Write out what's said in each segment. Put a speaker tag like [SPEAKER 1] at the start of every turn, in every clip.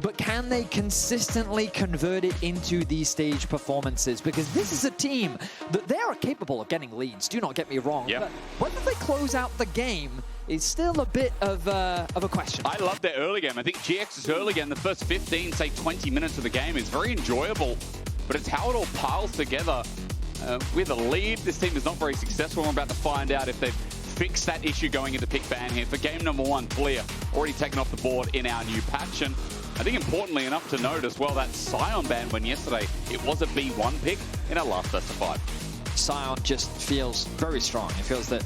[SPEAKER 1] but can they consistently convert it into these stage performances? Because this is a team that they are capable of getting leads, do not get me wrong.
[SPEAKER 2] Yep.
[SPEAKER 1] But whether they close out the game is still a bit of a question.
[SPEAKER 2] I love their early game. I think GX's early game, the first 15, say 20 minutes of the game is very enjoyable, but it's how it all piles together. With a lead, this team is not very successful. We're about to find out if they've fixed that issue going into pick ban here. For game number 1, clear, already taken off the board in our new patch. And I think importantly enough to note as well, that Sion ban when yesterday, it was a B1 pick in our last best of 5.
[SPEAKER 1] Sion just feels very strong. It feels that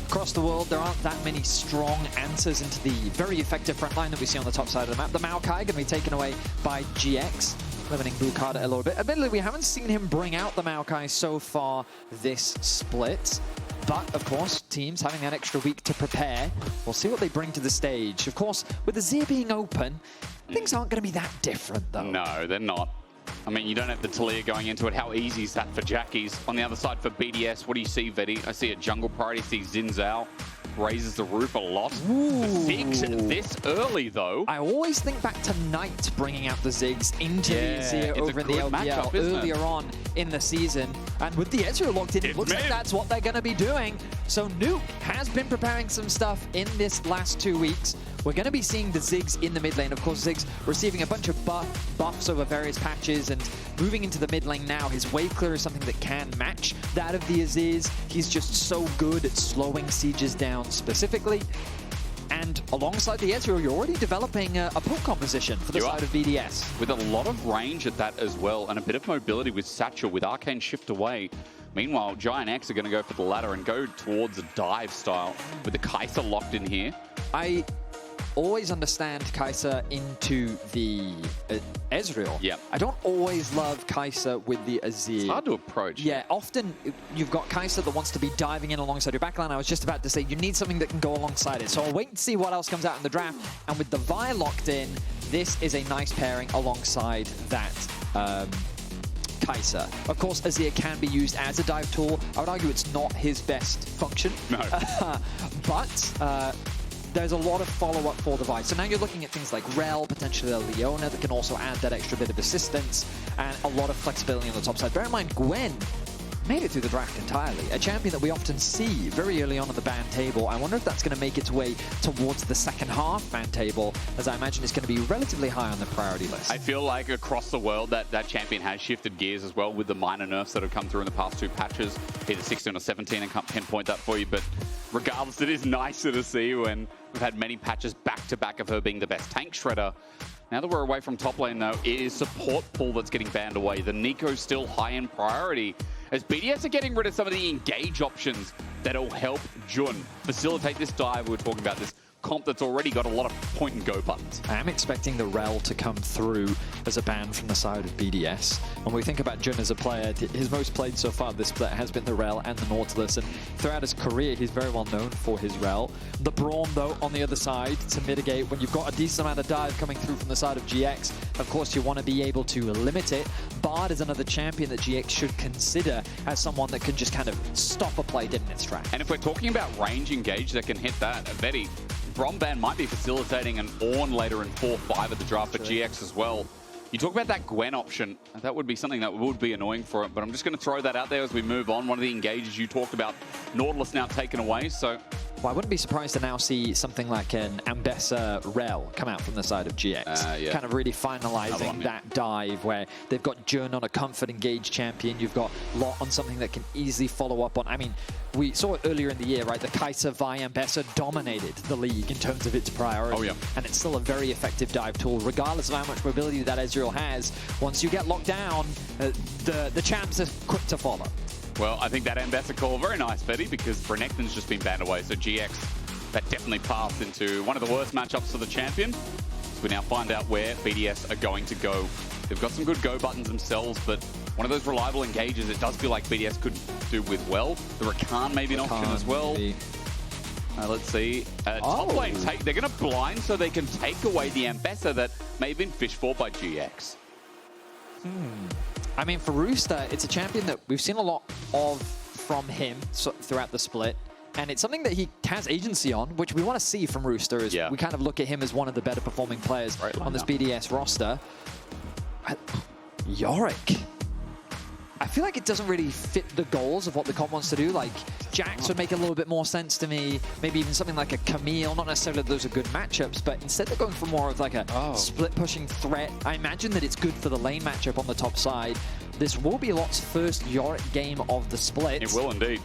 [SPEAKER 1] across the world, there aren't that many strong answers into the very effective front line that we see on the top side of the map. The Maokai going to be taken away by GX, limiting Bukada a little bit. Admittedly, we haven't seen him bring out the Maokai so far this split. But, of course, teams having that extra week to prepare. We'll see what they bring to the stage. Of course, with Azir being open, things aren't going to be that different, though.
[SPEAKER 2] No, they're not. I mean, you don't have the Talia going into it. How easy is that for Jackies? On the other side for BDS, what do you see, Vedi? I see a jungle priority. I see Zinzao raises the roof a lot.
[SPEAKER 1] Ooh.
[SPEAKER 2] The Ziggs this early, though.
[SPEAKER 1] I always think back to Knight bringing out the Ziggs into the Azir over in the LPL
[SPEAKER 2] matchup,
[SPEAKER 1] earlier on in the season. And with the Ezreal locked in, it looks like that's what they're going to be doing. So Nuke has been preparing some stuff in this last 2 weeks. We're going to be seeing the Ziggs in the mid lane. Of course, Ziggs receiving a bunch of buffs over various patches and moving into the mid lane now. His wave clear is something that can match that of the Aziz. He's just so good at slowing sieges down specifically. And alongside the Ezreal, you're already developing a pull composition for the side of BDS.
[SPEAKER 2] With a lot of range at that as well, and a bit of mobility with Satchel, with Arcane shift away. Meanwhile, GIANTX are going to go for the ladder and go towards a dive style with the Kai'Sa locked in here.
[SPEAKER 1] I always understand Kai'Sa into the Ezreal.
[SPEAKER 2] Yeah.
[SPEAKER 1] I don't always love Kai'Sa with the Azir.
[SPEAKER 2] It's hard to approach.
[SPEAKER 1] Yeah, often you've got Kai'Sa that wants to be diving in alongside your backline. I was just about to say you need something that can go alongside it. So I'll wait and see what else comes out in the draft. And with the Vi locked in, this is a nice pairing alongside that Kai'Sa. Of course, Azir can be used as a dive tool. I would argue it's not his best function.
[SPEAKER 2] No.
[SPEAKER 1] But there's a lot of follow-up for the Vi. So now you're looking at things like Rel, potentially a Leona that can also add that extra bit of assistance, and a lot of flexibility on the top side. Bear in mind, Gwen made it through the draft entirely. A champion that we often see very early on the ban table. I wonder if that's going to make its way towards the second half ban table, as I imagine it's going to be relatively high on the priority list.
[SPEAKER 2] I feel like across the world that champion has shifted gears as well with the minor nerfs that have come through in the past 2 patches, either 16 or 17, and can't pinpoint that for you, but regardless, it is nicer to see when we've had many patches back-to-back of her being the best tank shredder. Now that we're away from top lane, though, it is support pool that's getting banned away. The Nico's still high in priority, as BDS are getting rid of some of the engage options that'll help Jun facilitate this dive. We're talking about this comp that's already got a lot of point and go buttons.
[SPEAKER 1] I am expecting the Rel to come through as a ban from the side of BDS. When we think about Jun as a player, his most played so far this split has been the Rel and the Nautilus, and throughout his career he's very well known for his Rel. The Braum, though, on the other side to mitigate when you've got a decent amount of dive coming through from the side of GX. Of course, you want to be able to limit it. Bard is another champion that GX should consider as someone that can just kind of stop a play dead in its track.
[SPEAKER 2] And if we're talking about range engage that can hit that, Vedi, Braum ban might be facilitating an Ornn later in 4-5 of the draft for GX as well. You talk about that Gwen option, that would be something that would be annoying for it, but I'm just going to throw that out there as we move on. One of the engages you talked about, Nautilus now taken away, so...
[SPEAKER 1] Well, I wouldn't be surprised to now see something like an Ambessa Rel come out from the side of GX. Kind of really finalizing that dive where they've got Jun on a comfort engaged champion. You've got Lot on something that can easily follow up on. I mean, we saw it earlier in the year, right? The Kai'Sa Vi Ambessa dominated the league in terms of its priority.
[SPEAKER 2] Oh, yeah.
[SPEAKER 1] And it's still a very effective dive tool, regardless of how much mobility that Ezreal has. Once you get locked down, the champs are quick to follow.
[SPEAKER 2] Well, I think that Ambessa call, very nice, Betty, because Renekton's just been banned away, so GX, that definitely passed into one of the worst matchups for the champion. So we now find out where BDS are going to go. They've got some good go buttons themselves, but one of those reliable engages, it does feel like BDS could do with well. The Rakan may be an option as well. Let's see. Top lane, they're going to blind so they can take away the Ambessa that may have been fished for by GX.
[SPEAKER 1] I mean, for Rooster, it's a champion that we've seen a lot of from him throughout the split. And it's something that he has agency on, which we want to see from Rooster. As we kind of look at him as one of the better performing players on this BDS roster. Yorick. I feel like it doesn't really fit the goals of what the comp wants to do. Like, Jax would make a little bit more sense to me. Maybe even something like a Camille. Not necessarily that those are good matchups, but instead they're going for more of like a split-pushing threat. I imagine that it's good for the lane matchup on the top side. This will be Lot's first Yorick game of the split.
[SPEAKER 2] It will indeed.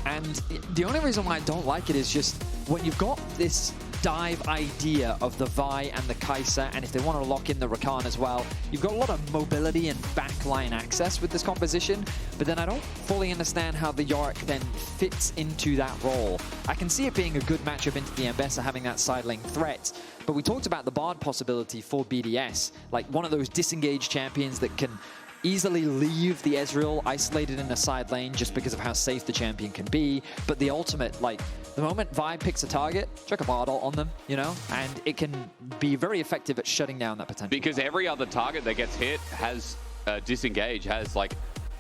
[SPEAKER 1] And the only reason why I don't like it is just when you've got this dive idea of the Vi and the Kai'Sa, and if they want to lock in the Rakan as well, you've got a lot of mobility and backline access with this composition, but then I don't fully understand how the Yorick then fits into that role. I can see it being a good matchup into the Ambessa, having that side lane threat, but we talked about the Bard possibility for BDS, like one of those disengaged champions that can easily leave the Ezreal isolated in a side lane just because of how safe the champion can be. But the ultimate, like, the moment Vi picks a target, chuck a Bard on them, you know, and it can be very effective at shutting down that potential.
[SPEAKER 2] Because every other target that gets hit has disengage, has like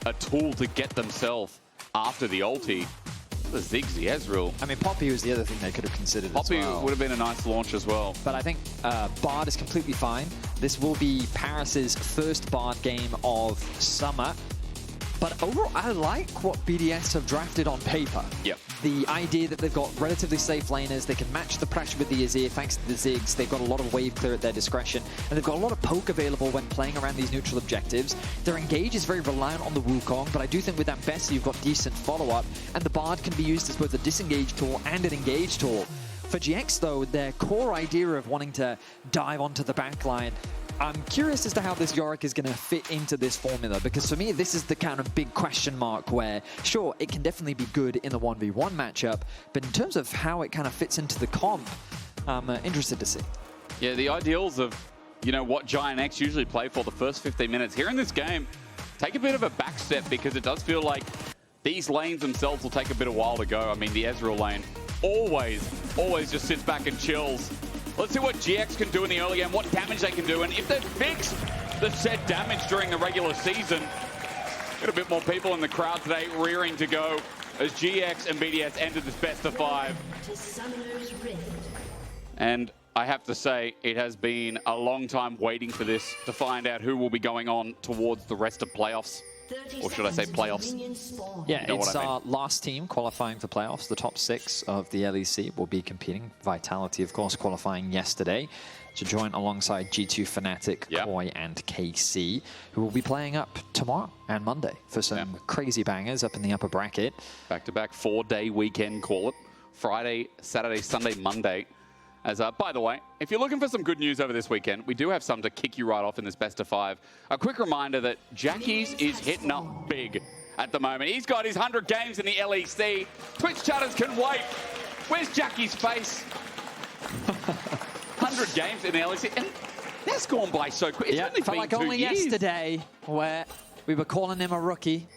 [SPEAKER 2] a tool to get themselves after the ulti. The Ziggs, the Ezreal.
[SPEAKER 1] I mean, Poppy was the other thing they could have considered
[SPEAKER 2] Poppy
[SPEAKER 1] as well.
[SPEAKER 2] Would have been a nice launch as well.
[SPEAKER 1] But I think Bard is completely fine. This will be Parus's first Bard game of summer. But overall, I like what BDS have drafted on paper.
[SPEAKER 2] Yep.
[SPEAKER 1] The idea that they've got relatively safe laners, they can match the pressure with the Azir thanks to the Ziggs. They've got a lot of wave clear at their discretion, and they've got a lot of poke available when playing around these neutral objectives. Their engage is very reliant on the Wukong, but I do think with Ambessa you've got decent follow-up, and the Bard can be used as both a disengage tool and an engage tool. For GX though, their core idea of wanting to dive onto the backline, I'm curious as to how this Yorick is going to fit into this formula, because for me, this is the kind of big question mark where, sure, it can definitely be good in the 1v1 matchup, but in terms of how it kind of fits into the comp, I'm interested to see.
[SPEAKER 2] Yeah, the ideals of, you know, what GIANTX usually play for the first 15 minutes here in this game, take a bit of a back step because it does feel like these lanes themselves will take a bit of a while to go. I mean, the Ezreal lane always just sits back and chills. Let's see what GX can do in the early game, what damage they can do, and if they've fixed the said damage during the regular season. Got a bit more people in the crowd today rearing to go as GX and BDS entered this best of 5. And I have to say, it has been a long time waiting for this to find out who will be going on towards the rest of playoffs. Or should I say playoffs?
[SPEAKER 1] Yeah,
[SPEAKER 2] you know
[SPEAKER 1] it's our last team qualifying for playoffs. The top 6 of the LEC will be competing. Vitality, of course, qualifying yesterday to join alongside G2 Fnatic, Koi, and KC, who will be playing up tomorrow and Monday for some crazy bangers up in the upper bracket.
[SPEAKER 2] Back-to-back 4-day weekend, call it. Friday, Saturday, Sunday, Monday. As by the way, if you're looking for some good news over this weekend, we do have some to kick you right off in this best of 5. A quick reminder that Jackie's is hitting up big at the moment. He's got his 100 games in the LEC. Twitch chatters can wait. Where's Jackie's face? 100 games in the LEC, and that's gone by so quick. It's only
[SPEAKER 1] felt
[SPEAKER 2] been
[SPEAKER 1] like
[SPEAKER 2] 2
[SPEAKER 1] only
[SPEAKER 2] years.
[SPEAKER 1] yesterday where we were calling him a rookie.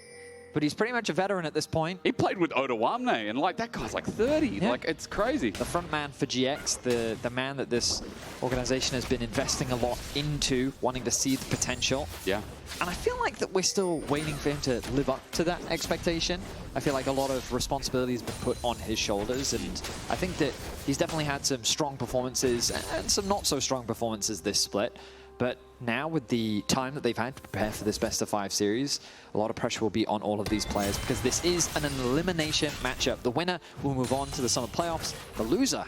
[SPEAKER 1] But he's pretty much a veteran at this point.
[SPEAKER 2] He played with Odawamne, and like that guy's like 30.
[SPEAKER 1] Yeah.
[SPEAKER 2] Like, it's crazy.
[SPEAKER 1] The front man for GX, the man that this organization has been investing a lot into, wanting to see the potential.
[SPEAKER 2] Yeah.
[SPEAKER 1] And I feel like that we're still waiting for him to live up to that expectation. I feel like a lot of responsibility has been put on his shoulders, and I think that he's definitely had some strong performances and some not so strong performances this split. But now with the time that they've had to prepare for this best of 5 series, a lot of pressure will be on all of these players because this is an elimination matchup. The winner will move on to the summer playoffs. The loser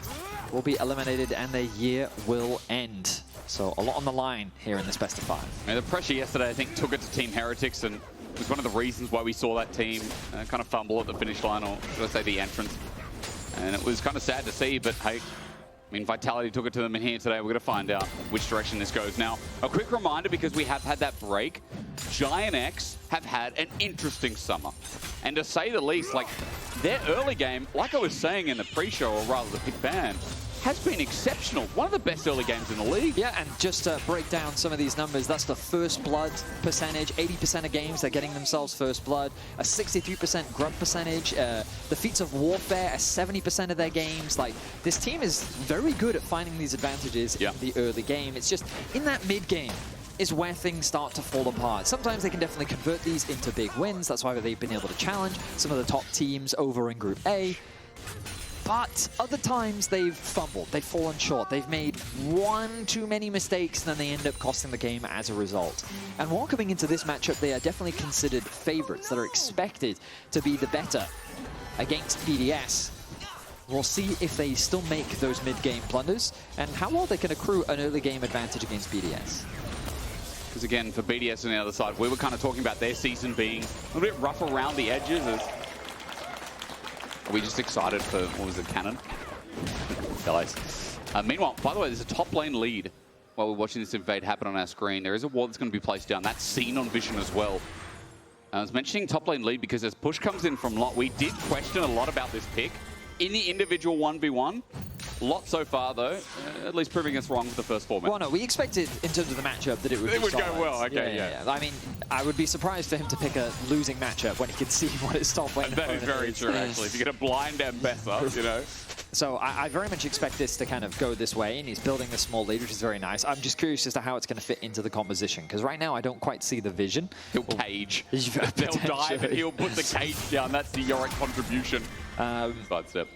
[SPEAKER 1] will be eliminated and their year will end. So a lot on the line here in this best of 5.
[SPEAKER 2] And the pressure yesterday, I think, took it to Team Heretics, and was one of the reasons why we saw that team kind of fumble at the finish line, or should I say the entrance. And it was kind of sad to see, but hey, I mean, Vitality took it to them in here today. We're going to find out which direction this goes. Now, a quick reminder, because we have had that break, GIANTX have had an interesting summer. And to say the least, like, their early game, like I was saying in the pre-show, or rather the pick ban, has been exceptional. One of the best early games in the league.
[SPEAKER 1] Yeah, and just to break down some of these numbers, that's the first blood percentage. 80% of games, they're getting themselves first blood. A 63% grunt percentage. The feats of warfare, a 70% of their games. Like, this team is very good at finding these advantages in the early game. It's just in that mid game is where things start to fall apart. Sometimes they can definitely convert these into big wins. That's why they've been able to challenge some of the top teams over in Group A. But other times they've fumbled, they've fallen short, they've made one too many mistakes, and then they end up costing the game as a result. And while coming into this matchup, they are definitely considered favorites that are expected to be the better against BDS. We'll see if they still make those mid-game blunders and how well they can accrue an early game advantage against BDS.
[SPEAKER 2] Because again, for BDS on the other side, we were kind of talking about their season being a little bit rough around the edges. Are we just excited for, what was it, Cannon? Meanwhile, by the way, there's a top lane lead while we're watching this invade happen on our screen. There is a wall that's going to be placed down. That's seen on vision as well. I was mentioning top lane lead because as push comes in from Lot, we did question a lot about this pick. In the individual 1v1, Lot so far, though, at least proving us wrong for the first 4 minutes.
[SPEAKER 1] Well, no, we expected, in terms of the matchup, that it would
[SPEAKER 2] go well. Okay, yeah.
[SPEAKER 1] I mean, I would be surprised for him to pick a losing matchup when he can see what his top lane
[SPEAKER 2] That is very true, actually. If you get a blind Ambessa, you know.
[SPEAKER 1] So I very much expect this to kind of go this way, and he's building a small lead, which is very nice. I'm just curious as to how it's going to fit into the composition, because right now I don't quite see the vision.
[SPEAKER 2] He'll cage. They'll dive and he'll put the cage down. That's the Yorick contribution. Sidestep.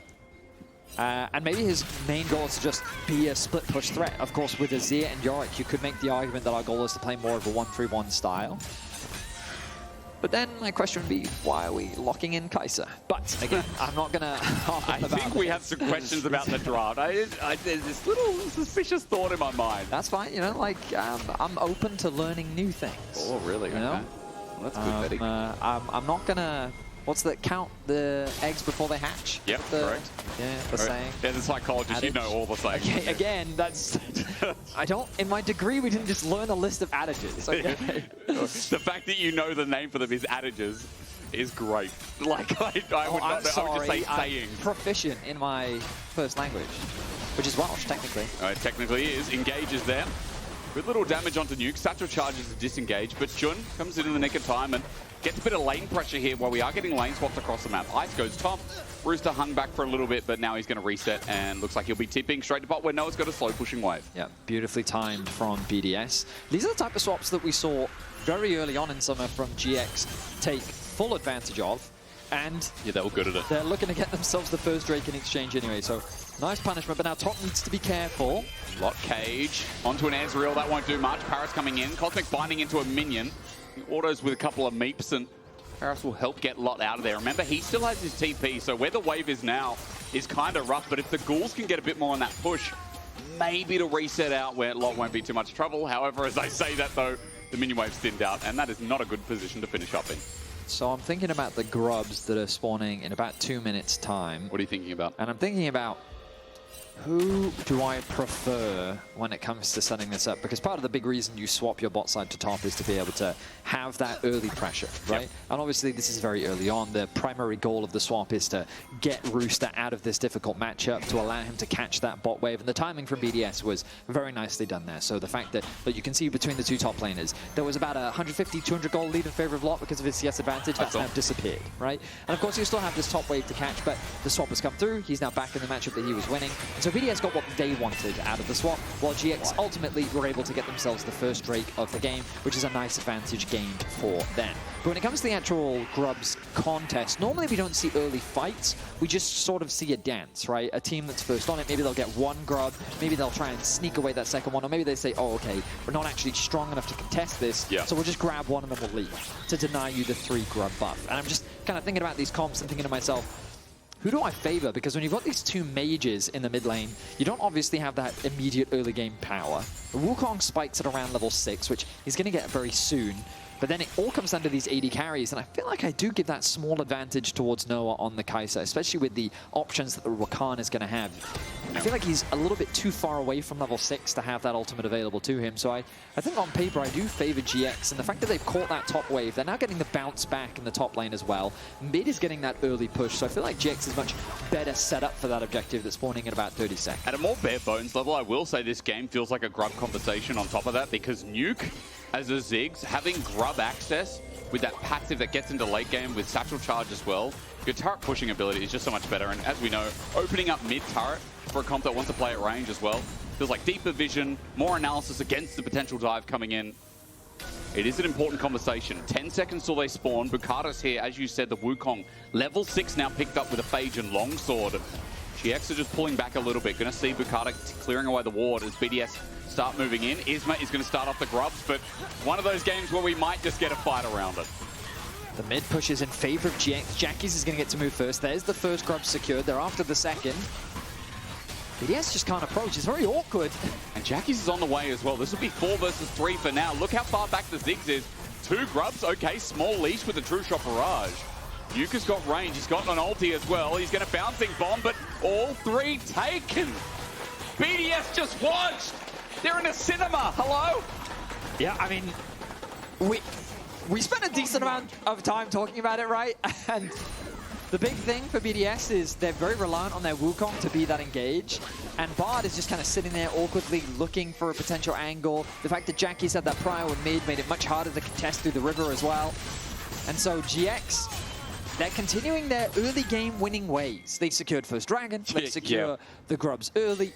[SPEAKER 1] And maybe his main goal is to just be a split push threat. Of course, with Azir and Yorick, you could make the argument that our goal is to play more of a 1-3-1 style. But then my question would be, why are we locking in Kai'Sa? But again, I'm not going to...
[SPEAKER 2] I think we have some questions about the draft. There's this little suspicious thought in my mind.
[SPEAKER 1] That's fine, you know, like, I'm open to learning new things.
[SPEAKER 2] Oh, really?
[SPEAKER 1] You know?
[SPEAKER 2] Well, that's good, Betty.
[SPEAKER 1] I'm not going to... What's that? Count the eggs before they hatch?
[SPEAKER 2] Yep, correct.
[SPEAKER 1] Yeah, the saying.
[SPEAKER 2] As a psychologist, you know all the sayings.
[SPEAKER 1] Okay, again, that's... I don't... In my degree, we didn't just learn a list of adages. Okay?
[SPEAKER 2] The fact that you know the name for them is adages is great. Like, I would not know. I would just say sayings.
[SPEAKER 1] I'm proficient in my first language, which is Welsh, technically.
[SPEAKER 2] It technically is. Engages there. With little damage onto Nuke. Satchel charges to disengage, but Jun comes in the nick of time and gets a bit of lane pressure here while we are getting lane swaps across the map. Ice goes top. Rooster hung back for a little bit, but now he's going to reset and looks like he'll be tipping straight to bot where Noah's got a slow pushing wave.
[SPEAKER 1] Yeah, beautifully timed from BDS. These are the type of swaps that we saw very early on in summer from GX take full advantage of. And
[SPEAKER 2] yeah, they were good at it.
[SPEAKER 1] They're looking to get themselves the first Drake in exchange anyway, so nice punishment, but now top needs to be careful.
[SPEAKER 2] Lot cage onto an Ezreal, that won't do much. Parus coming in, Cosmic binding into a minion. He autos with a couple of meeps, and Parus will help get Lot out of there. Remember, he still has his TP, so where the wave is now is kind of rough, but if the ghouls can get a bit more on that push, maybe to reset out where Lot won't be too much trouble. However, as I say that though, the minion wave's thinned out, and that is not a good position to finish up in.
[SPEAKER 1] So I'm thinking about the grubs that are spawning in about 2 minutes' time.
[SPEAKER 2] What are you thinking about?
[SPEAKER 1] And I'm thinking about who do I prefer when it comes to setting this up? Because part of the big reason you swap your bot side to top is to be able to have that early pressure, right? Yep. And obviously this is very early on. The primary goal of the swap is to get Rooster out of this difficult matchup, to allow him to catch that bot wave. And the timing from BDS was very nicely done there. So the fact that you can see between the two top laners, there was about a 150, 200 gold lead in favor of Lot because of his CS advantage. That's now disappeared, right? And of course you still have this top wave to catch, but the swap has come through. He's now back in the matchup that he was winning. And so BDS got what they wanted out of the swap, while GX ultimately were able to get themselves the first Drake of the game, which is a nice advantage gained for them. But when it comes to the actual Grubs contest, normally we don't see early fights, we just sort of see a dance, right? A team that's first on it, maybe they'll get one Grub, maybe they'll try and sneak away that second one, or maybe they say, oh, okay, we're not actually strong enough to contest this, so we'll just grab one and then we'll leave to deny you the 3 Grub buff. And I'm just kind of thinking about these comps and thinking to myself, who do I favor? Because when you've got these 2 mages in the mid lane, you don't obviously have that immediate early game power. Wukong spikes at around level 6, which he's going to get very soon. But then it all comes down to these AD carries, and I feel like I do give that small advantage towards Noah on the Kai'Sa, especially with the options that the Rakan is going to have. I feel like he's a little bit too far away from level 6 to have that ultimate available to him, so I think on paper I do favor GX, and the fact that they've caught that top wave, they're now getting the bounce back in the top lane as well. Mid is getting that early push, so I feel like GX is much better set up for that objective that's spawning in about 30 seconds.
[SPEAKER 2] At a more bare bones level, I will say this game feels like a Grub conversation on top of that, because Nuke as a Ziggs, having Grub access with that passive that gets into late game with Satchel Charge as well, your turret pushing ability is just so much better. And as we know, opening up mid turret for a comp that wants to play at range as well feels like deeper vision, more analysis against the potential dive coming in. it is an important conversation. 10 seconds till they spawn. Bukata's here, as you said, the Wukong. Level 6 now picked up with a Phage and Longsword. GX are just pulling back a little bit. Going to see Bukata clearing away the ward as BDS start moving in. Isma is going to start off the grubs, but one of those games where we might just get a fight around it.
[SPEAKER 1] The mid push is in favor of GX. Jackie's is going to get to move first. There's the first grub secured. They're after the second. BDS just can't approach. It's very awkward.
[SPEAKER 2] And Jackie's is on the way as well. This will be 4 versus 3 for now. Look how far back the Ziggs is. 2 grubs. Okay, small leash with the True Shot Barrage. Yuka's got range. He's got an ulti as well. He's going to bouncing bomb, but all 3 taken. BDS just watched. They're in a cinema. Hello?
[SPEAKER 1] Yeah, I mean, we spent a decent amount of time talking about it, right? And the big thing for BDS is they're very reliant on their Wukong to be that engaged. And Bard is just kind of sitting there awkwardly looking for a potential angle. The fact that Jackie's had that prior with mid made it much harder to contest through the river as well. And so GX, they're continuing their early game winning ways. They secured first dragon, they secure the grubs early.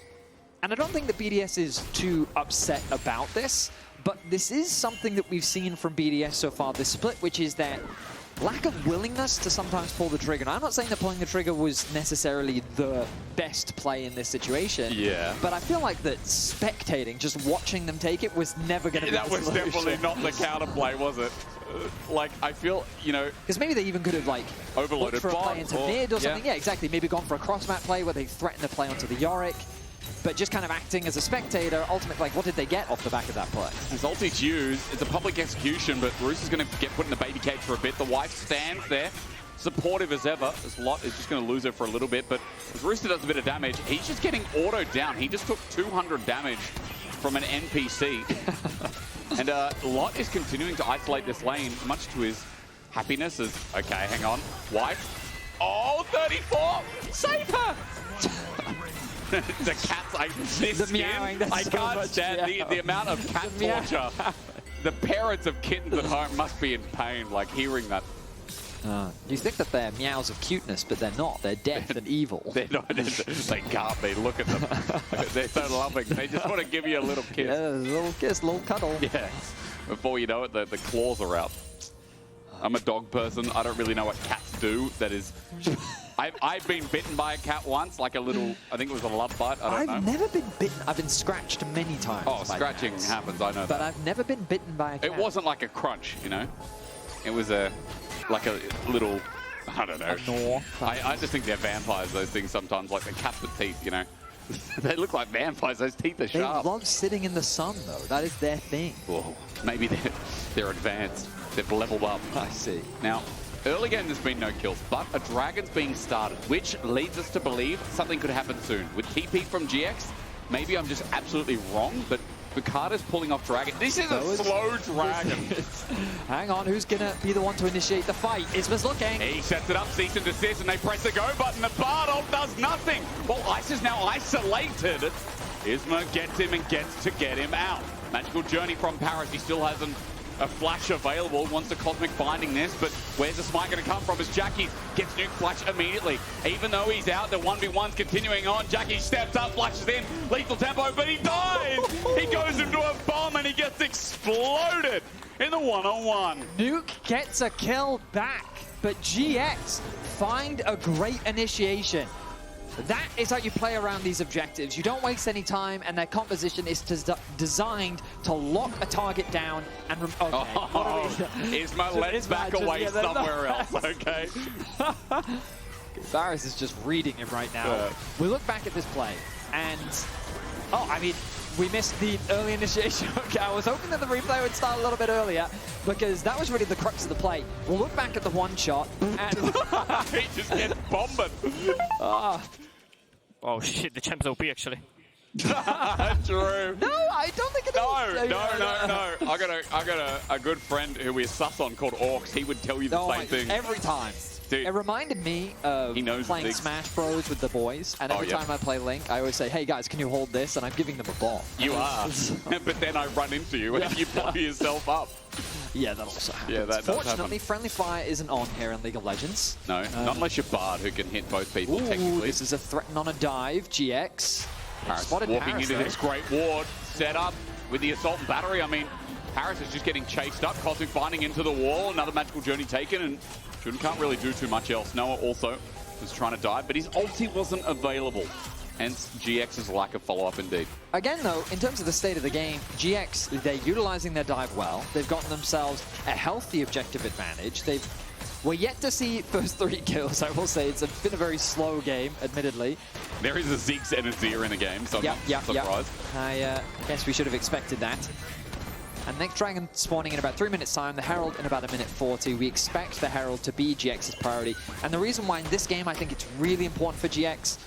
[SPEAKER 1] And I don't think that BDS is too upset about this, but this is something that we've seen from BDS so far this split, which is that lack of willingness to sometimes pull the trigger. Now, I'm not saying that pulling the trigger was necessarily the best play in this situation.
[SPEAKER 2] Yeah.
[SPEAKER 1] But I feel like that spectating, just watching them take it, was never going to be
[SPEAKER 2] that was definitely not the counterplay, was it? Like, I feel, you know...
[SPEAKER 1] Because maybe they even could have, like,
[SPEAKER 2] overloaded
[SPEAKER 1] for a play into mid or something.
[SPEAKER 2] Yeah,
[SPEAKER 1] exactly. Maybe gone for a cross-map play where they threaten to play onto the Yorick. But just kind of acting as a spectator, ultimately, like, what did they get off the back of that play?
[SPEAKER 2] As ulti's used, it's a public execution, but Roos is going to get put in the baby cage for a bit. The wife stands there, supportive as ever. As Lot is just going to lose her for a little bit, but as Rooster does a bit of damage, he's just getting autoed down. He just took 200 damage from an NPC. And Lot is continuing to isolate this lane, much to his happiness as, okay, hang on, wife. Oh, 34! Save her! The cats,
[SPEAKER 1] the meowing,
[SPEAKER 2] I can't stand the amount of cat torture. The parents of kittens at home must be in pain, like hearing that.
[SPEAKER 1] You think that they're meows of cuteness, but they're not. They're death and evil.
[SPEAKER 2] They're not, they can't be. Look at them. They're so loving. They just want to give you a little kiss.
[SPEAKER 1] Yeah, a little kiss, a little cuddle.
[SPEAKER 2] Yeah. Before you know it, the claws are out. I'm a dog person. I don't really know what cats do. That is... I've been bitten by a cat once, like a little, I think it was a love bite, I don't know.
[SPEAKER 1] I've never been bitten. I've been scratched many times.
[SPEAKER 2] Oh, scratching happens, I know that.
[SPEAKER 1] But I've never been bitten by a cat.
[SPEAKER 2] It wasn't like a crunch, you know? It was like a little, I don't know.
[SPEAKER 1] A gnaw.
[SPEAKER 2] I just think they're vampires, those things sometimes, like the cats with teeth, you know? They look like vampires, those teeth are sharp.
[SPEAKER 1] They love sitting in the sun, though. That is their thing.
[SPEAKER 2] Whoa. Maybe they're advanced. They've leveled up.
[SPEAKER 1] I see.
[SPEAKER 2] Now, early game, there's been no kills, but a dragon's being started, which leads us to believe something could happen soon. With TP from GX, maybe I'm just absolutely wrong, but Bukata's pulling off dragon. This is a slow dragon.
[SPEAKER 1] Hang on, who's going to be the one to initiate the fight? Isma's looking.
[SPEAKER 2] He sets it up, cease and desist, and they press the go button. The Bard ult does nothing. Well, Ice is now isolated. Isma gets him and gets to get him out. Magical Journey from Parus. He still hasn't a flash available, wants the Cosmic Binding this, but where's the smite going to come from as Jackie gets nuke flash immediately. Even though he's out, the 1v1's continuing on. Jackie steps up, flashes in, lethal tempo, but he dies! He goes into a bomb and he gets exploded in the one-on-one.
[SPEAKER 1] Nuke gets a kill back, but GX find a great initiation. That is how you play around these objectives. You don't waste any time, and their composition is designed to lock a target down and...
[SPEAKER 2] Isma lets back away somewhere else, okay?
[SPEAKER 1] Parus is just reading him right now. We look back at this play, and... Oh, I mean, we missed the early initiation. Okay, I was hoping that the replay would start a little bit earlier, because that was really the crux of the play. We'll look back at the one shot, and...
[SPEAKER 2] he just gets bombed.
[SPEAKER 3] Oh shit, the champ's OP actually.
[SPEAKER 2] True.
[SPEAKER 1] No, I don't think it is.
[SPEAKER 2] No. I got a good friend who is sus on called Orcs. He would tell you the same thing.
[SPEAKER 1] Every time.
[SPEAKER 2] Dude,
[SPEAKER 1] it reminded me of playing Smash Bros with the boys, and every time I play Link, I always say, hey guys, can you hold this? And I'm giving them a ball.
[SPEAKER 2] You are. But then I run into you and you blow yourself up.
[SPEAKER 1] Yeah, that also happens.
[SPEAKER 2] Yeah, that does
[SPEAKER 1] Fortunately, Friendly Fire isn't on here in League of Legends.
[SPEAKER 2] No, not unless you're Bard, who can hit both people, technically.
[SPEAKER 1] This is a threat on a dive, GX.
[SPEAKER 2] Parus walking into this great ward, set up, with the assault and battery. I mean, Parus is just getting chased up, Cosmic binding into the wall, another magical journey taken, and Jun can't really do too much else. Noah also was trying to dive, but his ulti wasn't available. Hence, GX's lack of follow-up indeed.
[SPEAKER 1] Again, though, in terms of the state of the game, GX, they're utilizing their dive well. They've gotten themselves a healthy objective advantage. We're yet to see first 3 kills, I will say. It's been a very slow game, admittedly.
[SPEAKER 2] There is a Ziggs and Azir in the game, so I'm not surprised.
[SPEAKER 1] I guess we should have expected that. And next Dragon spawning in about 3 minutes time, the Herald in about 1:40. We expect the Herald to be GX's priority. And the reason why in this game I think it's really important for GX,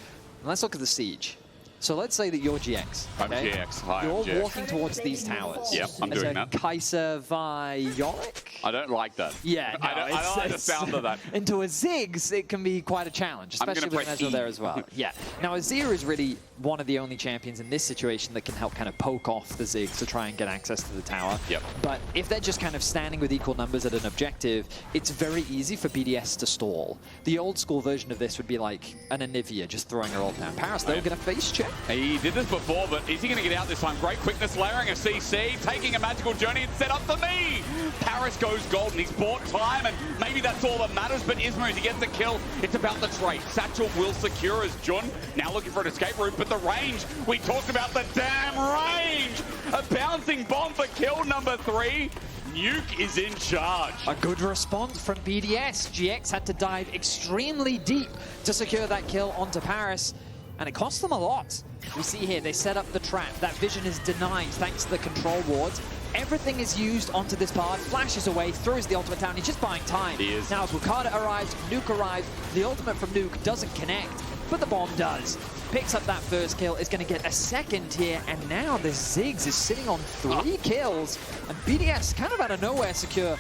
[SPEAKER 1] let's look at the siege. So let's say that you're GX. Okay?
[SPEAKER 2] I'm GX. Hi,
[SPEAKER 1] you're
[SPEAKER 2] I'm GX.
[SPEAKER 1] walking towards these towers.
[SPEAKER 2] Yep, I'm doing that.
[SPEAKER 1] Kai'Sa via Yorick?
[SPEAKER 2] I don't like that.
[SPEAKER 1] Yeah, no,
[SPEAKER 2] I don't like the sound of that.
[SPEAKER 1] Into a Ziggs, it can be quite a challenge, especially with Ezreal there as well. Yeah. Now, Azir is really one of the only champions in this situation that can help kind of poke off the Ziggs to try and get access to the tower.
[SPEAKER 2] Yep.
[SPEAKER 1] But if they're just kind of standing with equal numbers at an objective, it's very easy for BDS to stall. The old school version of this would be like an Anivia just throwing her ult down. Parus, though, going to face check.
[SPEAKER 2] He did this before, but is he going to get out this time? Great quickness, layering a CC, taking a magical journey and set up for me. Parus goes golden. He's bought time, and maybe that's all that matters, but Isma, as he gets the kill, it's about the trade. Satchel will secure as Jun, now looking for an escape route, but the range, we talked about the damn range. A bouncing bomb for kill number 3. Nuke is in charge.
[SPEAKER 1] A good response from BDS. GX had to dive extremely deep to secure that kill onto Parus, and it cost them a lot. We see here, they set up the trap. That vision is denied thanks to the control wards. Everything is used onto this part, flashes away, throws the ultimate down. He's just buying time.
[SPEAKER 2] He is.
[SPEAKER 1] Now as Wukong arrives, Nuke arrives. The ultimate from Nuke doesn't connect, but the bomb does. Picks up that first kill, is going to get a second here, and now the Ziggs is sitting on 3 kills, and BDS kind of out of nowhere secure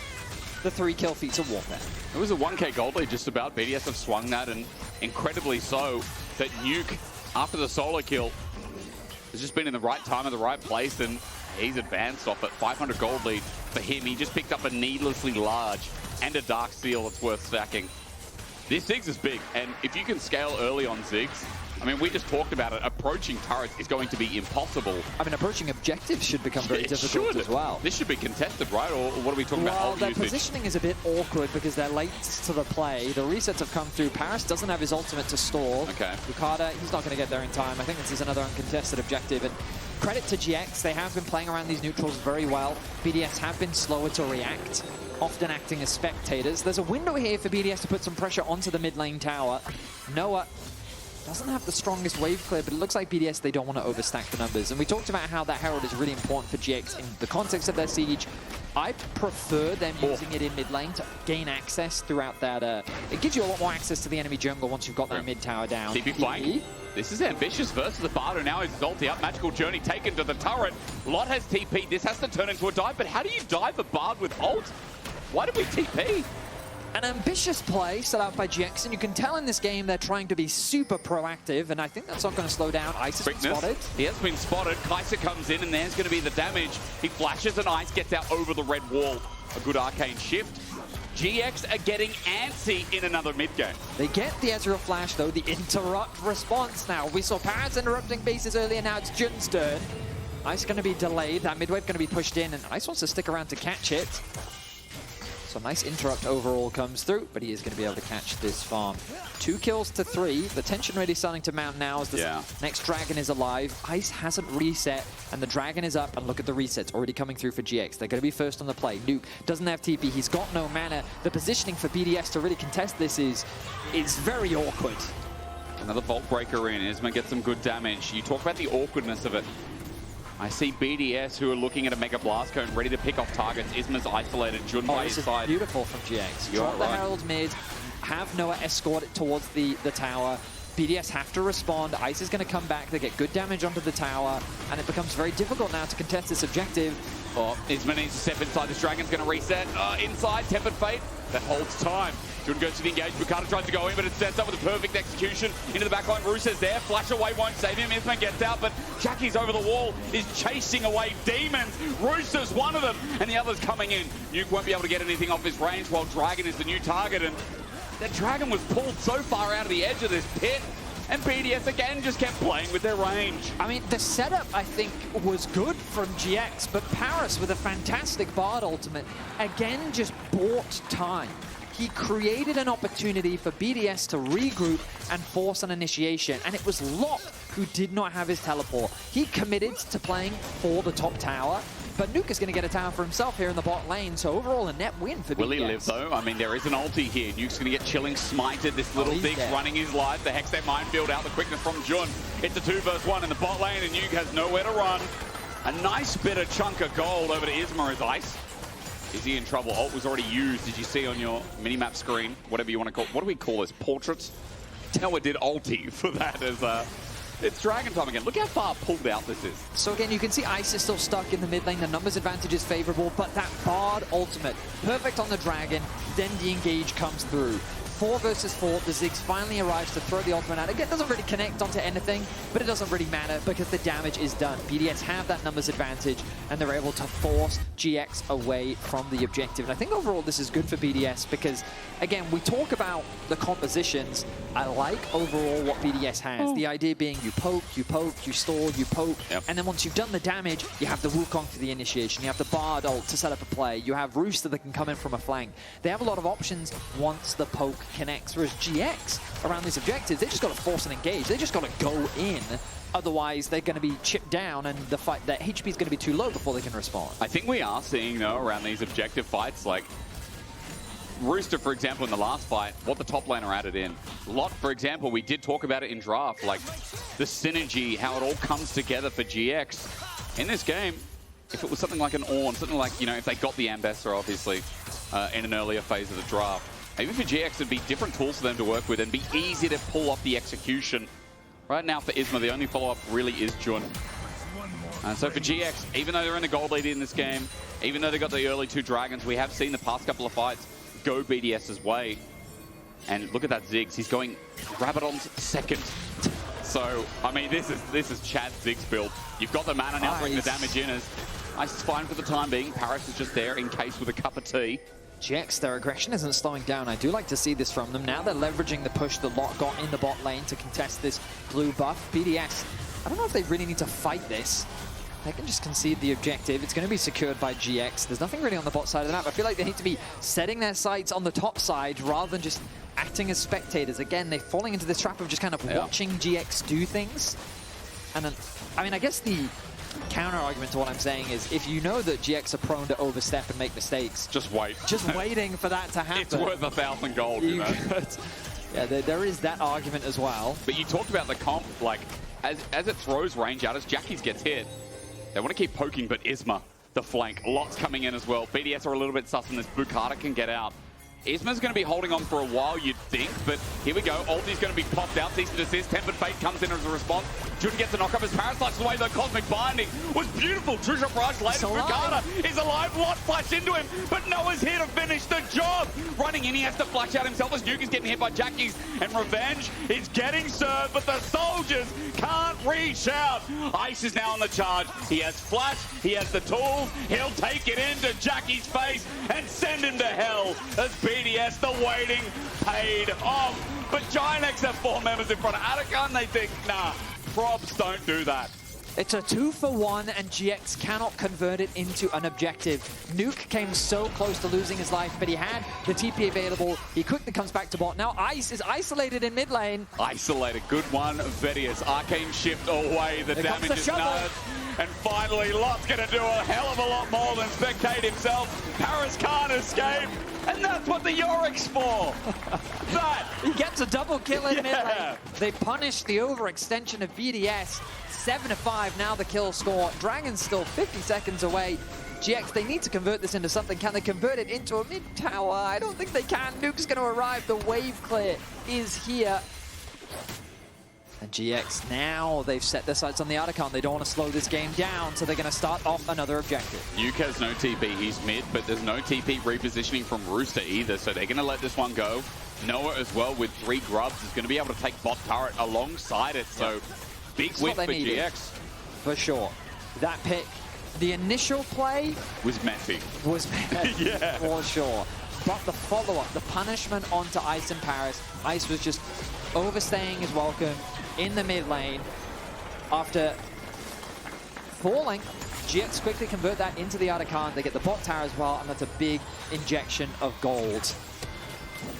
[SPEAKER 1] the 3 kill feats of warfare.
[SPEAKER 2] It was a 1k gold lead just about. BDS have swung that, and incredibly so, that Nuke, after the solo kill, has just been in the right time at the right place, and he's advanced off it. 500 gold lead for him. He just picked up a needlessly large and a dark seal that's worth stacking. This Ziggs is big, and if you can scale early on Ziggs, I mean, we just talked about it. Approaching turrets is going to be impossible.
[SPEAKER 1] I mean, approaching objectives should become very difficult as well.
[SPEAKER 2] This should be contested, right? Or what are we talking about?
[SPEAKER 1] Well, their positioning is a bit awkward because they're late to the play. The resets have come through. Parus doesn't have his ultimate to stall.
[SPEAKER 2] Okay.
[SPEAKER 1] Wukong, he's not going to get there in time. I think this is another uncontested objective. And credit to GX, they have been playing around these neutrals very well. BDS have been slower to react, often acting as spectators. There's a window here for BDS to put some pressure onto the mid lane tower. Noah doesn't have the strongest wave clear, but it looks like BDS, they don't want to overstack the numbers. And we talked about how that Herald is really important for GX in the context of their siege. I prefer them using it in mid lane to gain access throughout that. It gives you a lot more access to the enemy jungle once you've got that mid tower down.
[SPEAKER 2] TP flank. This is ambitious versus the Bardo. Now his ulti up. Magical journey taken to the turret. Lot has TP. This has to turn into a dive, but how do you dive a Bard with ult? Why did we TP?
[SPEAKER 1] An ambitious play set out by GX, and you can tell in this game they're trying to be super proactive, and I think that's not going to slow down. Ice has been spotted.
[SPEAKER 2] He has been spotted. Kai'Sa comes in, and there's going to be the damage. He flashes, and Ice gets out over the red wall. A good arcane shift. GX are getting antsy in another mid-game.
[SPEAKER 1] They get the Ezreal flash, though, the interrupt response now. We saw Parus interrupting bases earlier, now it's Jun's turn. Ice going to be delayed, that mid wave going to be pushed in, and Ice wants to stick around to catch it. So nice interrupt overall comes through, but he is going to be able to catch this farm. 2 kills to 3. The tension really starting to mount now as the next dragon is alive. Ice hasn't reset, and the dragon is up. And look at the resets already coming through for GX. They're going to be first on the play. Nuke doesn't have TP. He's got no mana. The positioning for BDS to really contest this is very awkward.
[SPEAKER 2] Another Vault Breaker in. Isma gets some good damage. You talk about the awkwardness of it. I see BDS who are looking at a Mega Blast Cone ready to pick off targets. Isma's isolated. Jun by his side.
[SPEAKER 1] Beautiful from GX.
[SPEAKER 2] You're
[SPEAKER 1] Drop the Herald mid, have Noah escort it towards the tower. BDS have to respond. Ice is going to come back. They get good damage onto the tower, and it becomes very difficult now to contest this objective.
[SPEAKER 2] Oh, Isma needs to step inside. This dragon's going to reset. Inside, Tempered Fate. That holds time. Jun goes to the engage. Bukata tries to go in, but it sets up with a perfect execution into the backline. Rusa's there. Flash away won't save him. Isma gets out, but Jackie's over the wall, is chasing away demons. Rusa's one of them, and the other's coming in. Nuke won't be able to get anything off his range, while Dragon is the new target, and that dragon was pulled so far out of the edge of this pit. And BDS again just kept playing with their range.
[SPEAKER 1] I mean, the setup, I think, was good from GX, but Parus with a fantastic Bard ultimate, again, just bought time. He created an opportunity for BDS to regroup and force an initiation, and it was Laure who did not have his teleport. He committed to playing for the top tower, but Nuke is going to get a tower for himself here in the bot lane, so overall a net win for BDS.
[SPEAKER 2] Will he live, though? I mean, there is an ulti here. Nuke's going to get chilling smited. This little Ziggs running his life. The Hex that minefield out, the quickness from Jun. It's a 2 versus 1 in the bot lane, and Nuke has nowhere to run. A nice bit of chunk of gold over to Isma as Ice. Is he in trouble? Ult was already used. Did you see on your minimap screen? Whatever you want to call it. What do we call this? Portraits? Noah did ulti for that as it's Dragon time again. Look how far pulled out this is.
[SPEAKER 1] So again, you can see Ice is still stuck in the mid lane. The numbers advantage is favorable, but that Bard ultimate, perfect on the Dragon, then the engage comes through. 4 versus 4, the Ziggs finally arrives to throw the ultimate out. Again, it doesn't really connect onto anything, but it doesn't really matter because the damage is done. BDS have that numbers advantage, and they're able to force GX away from the objective. And I think overall this is good for BDS because, again, we talk about the compositions. I like overall what BDS has. The idea being you poke, you stall, you poke, and then once you've done the damage, you have the Wukong for the initiation. You have the Bard ult to set up a play. You have Rooster that can come in from a flank. They have a lot of options once the poke connects, whereas GX around these objectives, they just got to force and engage. They just got to go in. Otherwise, they're going to be chipped down, and the fight, their HP is going to be too low before they can respond.
[SPEAKER 2] I think we are seeing, though, around these objective fights, like Rooster, for example, in the last fight, what the top laner added in. Lot, for example, we did talk about it in draft, like the synergy, how it all comes together for GX. In this game, if it was something like an Ornn, something like, you know, if they got the Ambessa, obviously, in an earlier phase of the draft, maybe for GX, it'd be different tools for them to work with and be easy to pull off the execution. Right now for Isma, the only follow-up really is Jun. So for GX, even though they're in the gold lead in this game, even though they got the early 2 dragons, we have seen the past couple of fights go BDS's way. And look at that Ziggs, he's going Rabadon's second. So, I mean, this is Chad's Ziggs build. You've got the mana now, bring the damage in as Ice is fine for the time being. Parus is just there in case with a cup of tea.
[SPEAKER 1] GX, their aggression isn't slowing down. I do like to see this from them. Now they're leveraging the push that Laure got in the bot lane to contest this blue buff. BDS, I don't know if they really need to fight this. They can just concede the objective. It's going to be secured by GX. There's nothing really on the bot side of the map. I feel like they need to be setting their sights on the top side rather than just acting as spectators. Again, they're falling into this trap of just kind of watching GX do things. And then, I mean, I guess the counter argument to what I'm saying is if you know that GX are prone to overstep and make mistakes,
[SPEAKER 2] just wait.
[SPEAKER 1] Just waiting for that to happen.
[SPEAKER 2] It's worth 1,000 gold, you know.
[SPEAKER 1] Yeah, there is that argument as well.
[SPEAKER 2] But you talked about the comp, like, as it throws range out, as Jackies gets hit, they want to keep poking, but Isma, the flank, lots coming in as well. BDS are a little bit sus in this. Bukata can get out. Isma's going to be holding on for a while, you'd think, but here we go. Ulti's going to be popped out. Cease and desist. Tempered Fate comes in as a response. Jun gets a knock-up as Parus slices away. The Cosmic Binding was beautiful. Two-shot barrage later. Bukata is alive. Lot flashed into him, but Noah's here to finish the job. Running in, he has to flash out himself as Nuke is getting hit by Jackies, and Revenge is getting served, but the soldiers can't reach out. Ice is now on the charge. He has flash. He has the tools. He'll take it into Jackie's face and send him to hell as BDS, the waiting paid off. But GIANTX have 4 members in front of Rakan. They think, nah, probs don't do that.
[SPEAKER 1] It's a 2-for-1, and GX cannot convert it into an objective. Nuke came so close to losing his life, but he had the TP available. He quickly comes back to bot. Now Ice is isolated in mid lane.
[SPEAKER 2] Isolated, good one, Vedius. Arcane shift away, the damage is nerfed. And finally, Lot's going to do a hell of a lot more than spectate himself. Parus can't escape, and that's what the Yorick's for.
[SPEAKER 1] He gets a double kill in mid lane. They punish the overextension of BDS. 7-5 now the kill score. Dragon's still 50 seconds away. GX, they need to convert this into something. Can they convert it into a mid tower? I don't think they can. Nuke's going to arrive. The wave clear is here. And GX, now they've set their sights on the Rakan. They don't want to slow this game down, so they're going to start off another objective.
[SPEAKER 2] Nuke has no TP. He's mid, but there's no TP repositioning from Rooster either, so they're going to let this one go. Noah as well with 3 grubs is going to be able to take bot turret alongside it, so big win for GX.
[SPEAKER 1] For sure. That pick, the initial play
[SPEAKER 2] was messy.
[SPEAKER 1] For sure. But the follow-up, the punishment onto Ice and Parus, Ice was just overstaying is welcome in the mid lane. After falling, GX quickly convert that into the Rakan. They get the bot tower as well, and that's a big injection of gold.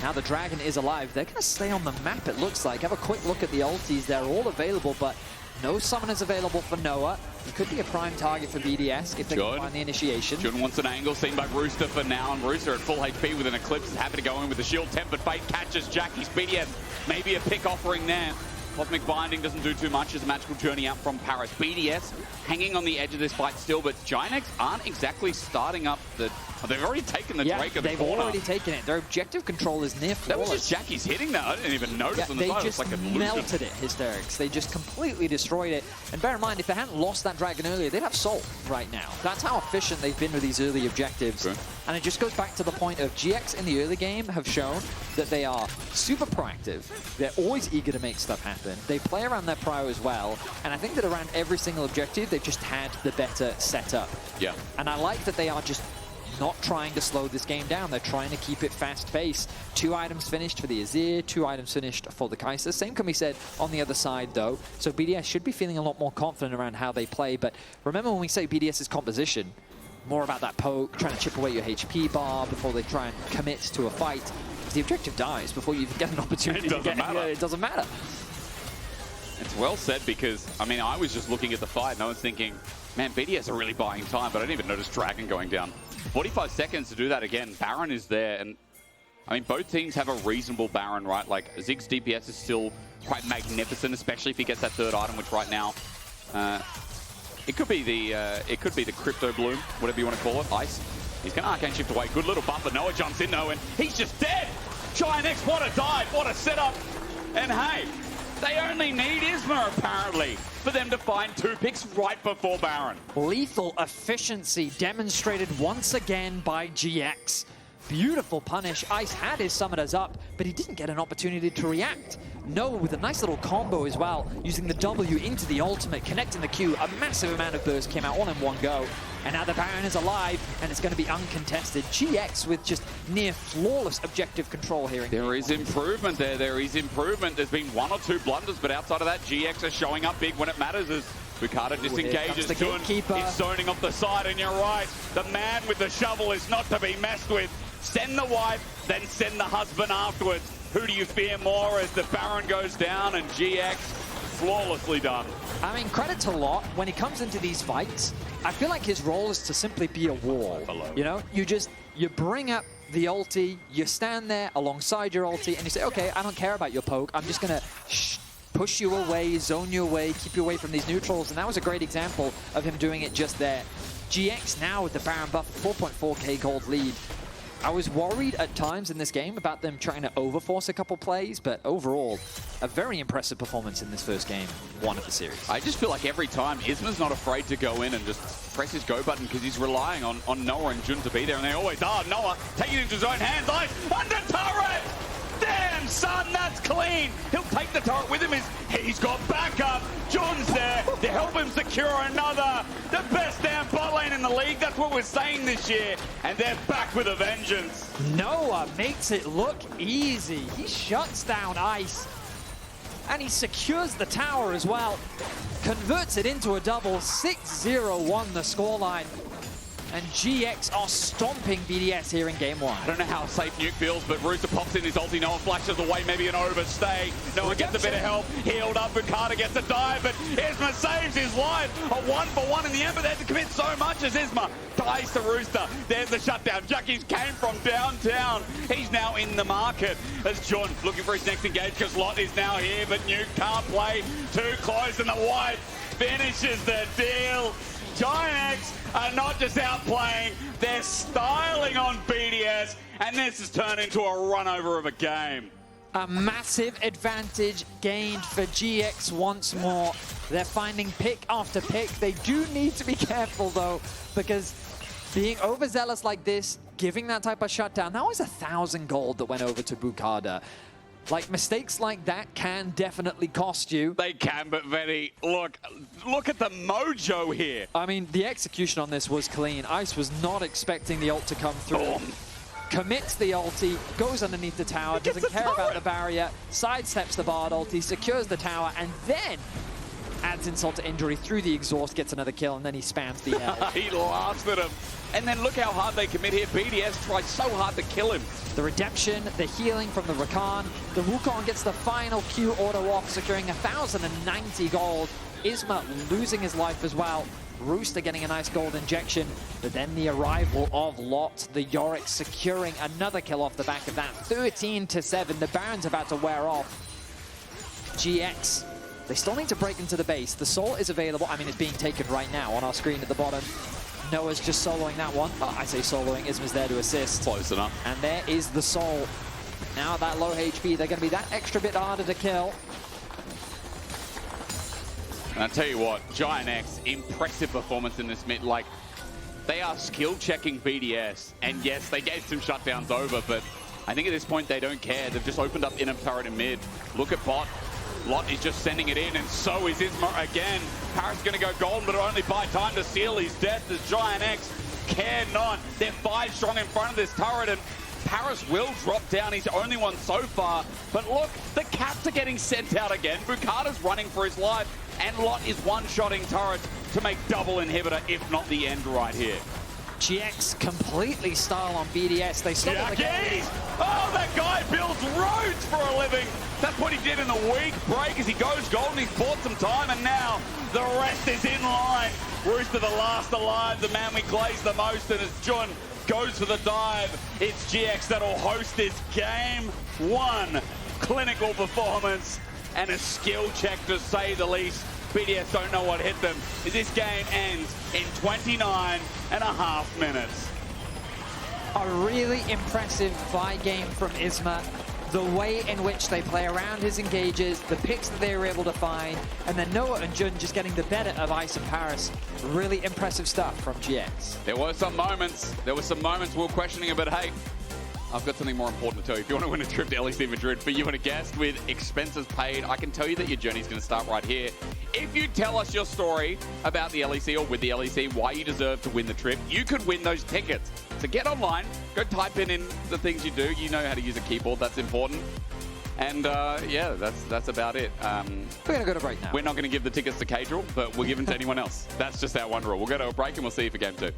[SPEAKER 1] Now the dragon is alive. They're going to stay on the map, it looks like. Have a quick look at the ultis. They're all available, but no summoners available for Noah. He could be a prime target for BDS if they can find the initiation.
[SPEAKER 2] Jun wants an angle seen by Rooster for now, and Rooster at full HP with an Eclipse is happy to go in with the shield. Tempered Fate catches Jackie's BDS. Maybe a pick offering there. Cosmic Binding doesn't do too much as a magical journey out from Parus. BDS hanging on the edge of this fight still, but GIANTX aren't exactly starting up the... Oh, they've already taken the Drake of the corner.
[SPEAKER 1] They've already taken it. Their objective control is near flawless.
[SPEAKER 2] That was just Jackie's hitting that. I didn't even notice on the side.
[SPEAKER 1] They just
[SPEAKER 2] like
[SPEAKER 1] melted it, Hysterics. They just completely destroyed it. And bear in mind, if they hadn't lost that dragon earlier, they'd have Soul right now. That's how efficient they've been with these early objectives. Okay. And it just goes back to the point of GX in the early game have shown that they are super proactive. They're always eager to make stuff happen. They play around their prio as well. And I think that around every single objective, they've just had the better setup.
[SPEAKER 2] Yeah.
[SPEAKER 1] And I like that they are just not trying to slow this game down. They're trying to keep it fast-paced. 2 items finished for the Azir, 2 items finished for the Kai'Sa. Same can be said on the other side, though. So BDS should be feeling a lot more confident around how they play. But remember when we say BDS's composition, more about that poke, trying to chip away your HP bar before they try and commit to a fight. If the objective dies before you even get an opportunity to get it, it doesn't matter.
[SPEAKER 2] It's well said because, I mean, I was just looking at the fight and I was thinking, man, BDS are really buying time, but I didn't even notice Dragon going down. 45 seconds to do that again. Baron is there, and I mean, both teams have a reasonable Baron, right? Like, Ziggs' DPS is still quite magnificent, especially if he gets that 3rd item, which right now, it could be the Crypto Bloom, whatever you want to call it, Ice. He's going to Arcane Shift away. Good little buffer. Noah jumps in, though, and he's just dead! GIANTX, what a dive, what a setup! And hey, they only need Isma, apparently, for them to find 2 picks right before Baron.
[SPEAKER 1] Lethal efficiency demonstrated once again by GX. Beautiful punish. Ice had his summoners up, but he didn't get an opportunity to react. Noah with a nice little combo as well, using the W into the ultimate, connecting the Q. A massive amount of burst came out all in one go. And now the Baron is alive, and it's going to be uncontested. GX with just near flawless objective control here.
[SPEAKER 2] There is improvement there. There is improvement. There's been 1 or 2 blunders, but outside of that, GX are showing up big when it matters as Bukata disengages. He's zoning off the side, and you're right. The man with the shovel is not to be messed with. Send the wife, then send the husband afterwards. Who do you fear more as the Baron goes down and GX flawlessly done?
[SPEAKER 1] I mean, credit to Laure. When he comes into these fights, I feel like his role is to simply be a wall. You know, you bring up the ulti, you stand there alongside your ulti, and you say, okay, I don't care about your poke. I'm just going to push you away, zone you away, keep you away from these neutrals. And that was a great example of him doing it just there. GX now with the Baron buff, 4.4k gold lead. I was worried at times in this game about them trying to overforce a couple plays, but overall, a very impressive performance in this first game, 1 of the series.
[SPEAKER 2] I just feel like every time, Isma's not afraid to go in and just press his go button because he's relying on Noah and Jun to be there, and they always are. Noah taking it into his own hands. Ice under turret! Damn, son, that's clean. He'll take the turret with him. He's got backup. Jun's there to help him secure another. The best damn bot lane in the league. That's what we're saying this year. And they're back with a vengeance.
[SPEAKER 1] Noah makes it look easy. He shuts down Ice. And he secures the tower as well. Converts it into a double. 6-0-1 the scoreline. And GX are stomping BDS here in game 1.
[SPEAKER 2] I don't know how safe Nuke feels, but Rooster pops in his ulti. No one flashes away, maybe an overstay. No one gets a bit of help. Healed up, Bukata gets a dive, but Isma saves his life. A 1-for-1 in the end, but they had to commit so much as Isma dies to Rooster. There's the shutdown. Jackie's came from downtown. He's now in the market as Jun looking for his next engage because Lot is now here, but Nuke can't play too close, and the white finishes the deal. GIANTX are not just outplaying, they're styling on BDS, and this has turned into a run-over of a game.
[SPEAKER 1] A massive advantage gained for GX once more. They're finding pick after pick. They do need to be careful, though, because being overzealous like this, giving that type of shutdown, that was 1,000 gold that went over to Bukata. Like, mistakes like that can definitely cost you.
[SPEAKER 2] They can, but Vedi, look at the mojo here.
[SPEAKER 1] I mean, the execution on this was clean. Ice was not expecting the ult to come through. commits the ulti, goes underneath the tower, doesn't care about the barrier, sidesteps the Bard ulti, secures the tower, and then adds insult to injury through the exhaust, gets another kill, and then he spams the edge.
[SPEAKER 2] He laughs at him. And then look how hard they commit here. BDS tries so hard to kill him.
[SPEAKER 1] The redemption, the healing from the Rakan. The Wukong gets the final Q auto off, securing 1,090 gold. Isma losing his life as well. Rooster getting a nice gold injection. But then the arrival of Lot, the Yorick securing another kill off the back of that. 13-7. The Baron's about to wear off. GX, they still need to break into the base. The Soul is available. I mean, it's being taken right now on our screen at the bottom. Noah's just soloing that one. Oh, I say soloing. Isma's there to assist.
[SPEAKER 2] Close enough.
[SPEAKER 1] And there is the Soul. Now that low HP, they're going to be that extra bit harder to kill.
[SPEAKER 2] And I tell you what, GIANTX, impressive performance in this mid. Like, they are skill checking BDS. And yes, they gave some shutdowns over, but I think at this point they don't care. They've just opened up inner turret in mid. Look at bot. Lot is just sending it in, and so is Isma again. Parus going to go golden, but only buy time to seal his death as GIANTX care not. They're 5 strong in front of this turret, and Parus will drop down. He's the only one so far. But look, the caps are getting sent out again. Bukata's running for his life, and Lot is one-shotting turrets to make double inhibitor, if not the end right here.
[SPEAKER 1] GX completely style on BDS. They stop the game.
[SPEAKER 2] Oh, that guy builds roads for a living. That's what he did in the week break as he goes golden. He's bought some time, and now the rest is in line. Rooster the last alive, the man we glaze the most, and as Jun goes for the dive, it's GX that'll host this game. 1 clinical performance and a skill check to say the least. BDS don't know what hit them as this game ends in 29.5 minutes.
[SPEAKER 1] A really impressive buy game from Isma. The way in which they play around his engages, the picks that they were able to find, and then Noah and Jun just getting the better of Ice and Parus. Really impressive stuff from GX.
[SPEAKER 2] There were some moments we were questioning it, but hey, I've got something more important to tell you. If you want to win a trip to LEC Madrid for you and a guest with expenses paid, I can tell you that your journey is going to start right here. If you tell us your story about the LEC or with the LEC, why you deserve to win the trip, you could win those tickets. So get online, go type in the things you do. You know how to use a keyboard, that's important. And yeah, that's about it.
[SPEAKER 1] We're going to go to break now.
[SPEAKER 2] We're not going to give the tickets to Kai'Sa, but we'll give them to anyone else. That's just our one rule. We'll go to a break and we'll see you for game 2.